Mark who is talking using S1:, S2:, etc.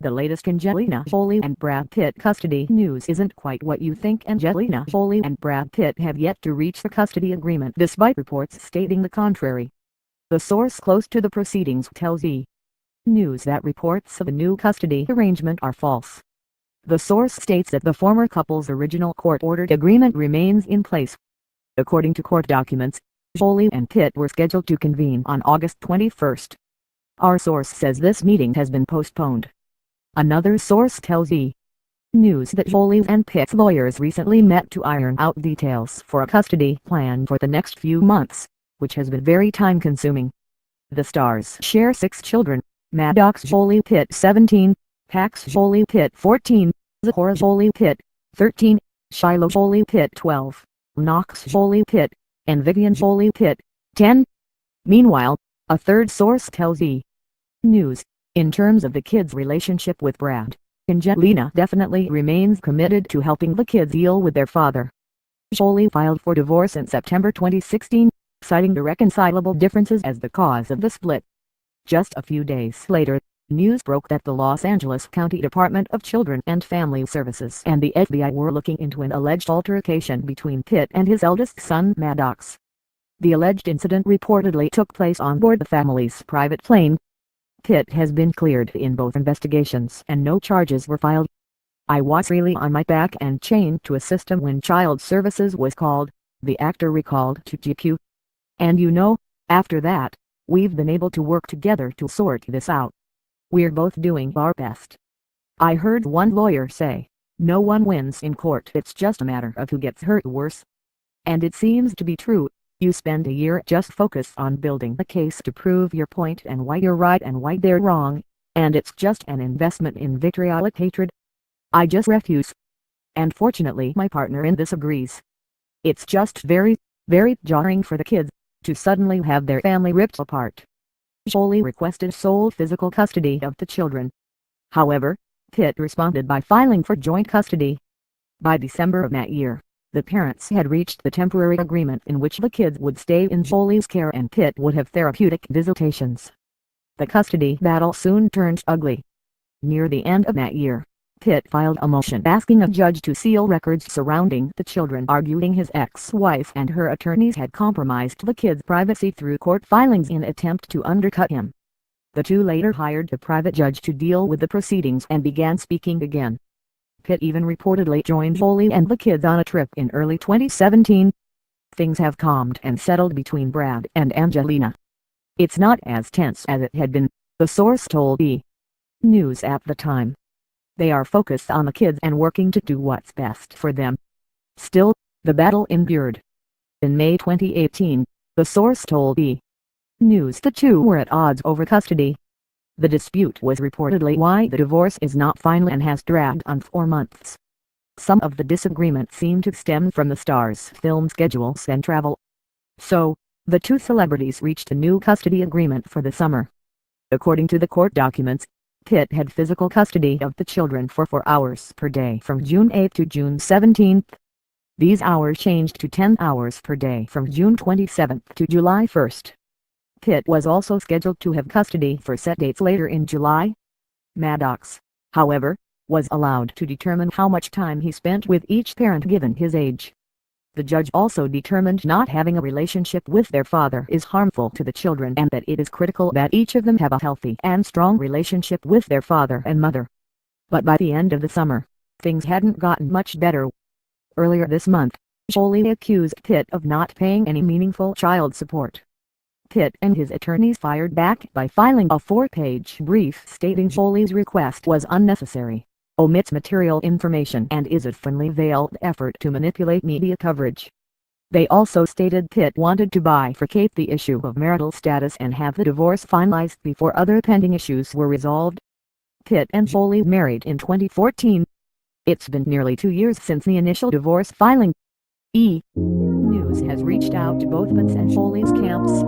S1: The latest Angelina Jolie and Brad Pitt custody news isn't quite what you think. Angelina Jolie and Brad Pitt have yet to reach the custody agreement despite reports stating the contrary. The source close to the proceedings tells E! News that reports of a new custody arrangement are false. The source states that the former couple's original court-ordered agreement remains in place. According to court documents, Jolie and Pitt were scheduled to convene on August 21. Our source says this meeting has been postponed. Another source tells E! News that Jolie and Pitt's lawyers recently met to iron out details for a custody plan for the next few months, which has been very time-consuming. The stars share 6 children: Maddox Jolie Pitt 17, Pax Jolie Pitt 14, Zahora Jolie Pitt 13, Shiloh Jolie Pitt 12, Knox Jolie Pitt, and Vivian Jolie Pitt 10. Meanwhile, a third source tells E! News, in terms of the kids' relationship with Brad, Angelina definitely remains committed to helping the kids deal with their father. Jolie filed for divorce in September 2016, citing irreconcilable differences as the cause of the split. Just a few days later, news broke that the Los Angeles County Department of Children and Family Services and the FBI were looking into an alleged altercation between Pitt and his eldest son Maddox. The alleged incident reportedly took place on board the family's private plane. Pitt has been cleared in both investigations and no charges were filed. "I was really on my back and chained to a system when child services was called," the actor recalled to GQ. "And you know, after that, we've been able to work together to sort this out. We're both doing our best." I heard one lawyer say, "No one wins in court, it's just a matter of who gets hurt worse." And it seems to be true. You spend a year just focused on building a case to prove your point and why you're right and why they're wrong, and it's just an investment in vitriolic hatred. I just refuse. And fortunately my partner in this agrees. It's just very, very jarring for the kids to suddenly have their family ripped apart. Jolie requested sole physical custody of the children. However, Pitt responded by filing for joint custody. By December of that year, the parents had reached the temporary agreement in which the kids would stay in Jolie's care and Pitt would have therapeutic visitations. The custody battle soon turned ugly. Near the end of that year, Pitt filed a motion asking a judge to seal records surrounding the children, arguing his ex-wife and her attorneys had compromised the kids' privacy through court filings in an attempt to undercut him. The two later hired a private judge to deal with the proceedings and began speaking again. Pitt even reportedly joined Jolie and the kids on a trip in early 2017. Things have calmed and settled between Brad and Angelina. It's not as tense as it had been, the source told E! News at the time. They are focused on the kids and working to do what's best for them. Still, the battle endured. In May 2018, the source told E! News the two were at odds over custody. The dispute was reportedly why the divorce is not final and has dragged on for months. Some of the disagreement seemed to stem from the stars' film schedules and travel. So, the two celebrities reached a new custody agreement for the summer. According to the court documents, Pitt had physical custody of the children for 4 hours per day from June 8 to June 17. These hours changed to 10 hours per day from June 27 to July 1. Pitt was also scheduled to have custody for set dates later in July. Maddox, however, was allowed to determine how much time he spent with each parent given his age. The judge also determined not having a relationship with their father is harmful to the children and that it is critical that each of them have a healthy and strong relationship with their father and mother. But by the end of the summer, things hadn't gotten much better. Earlier this month, Jolie accused Pitt of not paying any meaningful child support. Pitt and his attorneys fired back by filing a 4-page brief stating Jolie's request was unnecessary, omits material information and is a thinly veiled effort to manipulate media coverage. They also stated Pitt wanted to bifurcate the issue of marital status and have the divorce finalized before other pending issues were resolved. Pitt and Jolie married in 2014. It's been nearly 2 years since the initial divorce filing. E! News has reached out to both Pitt's and Jolie's camps.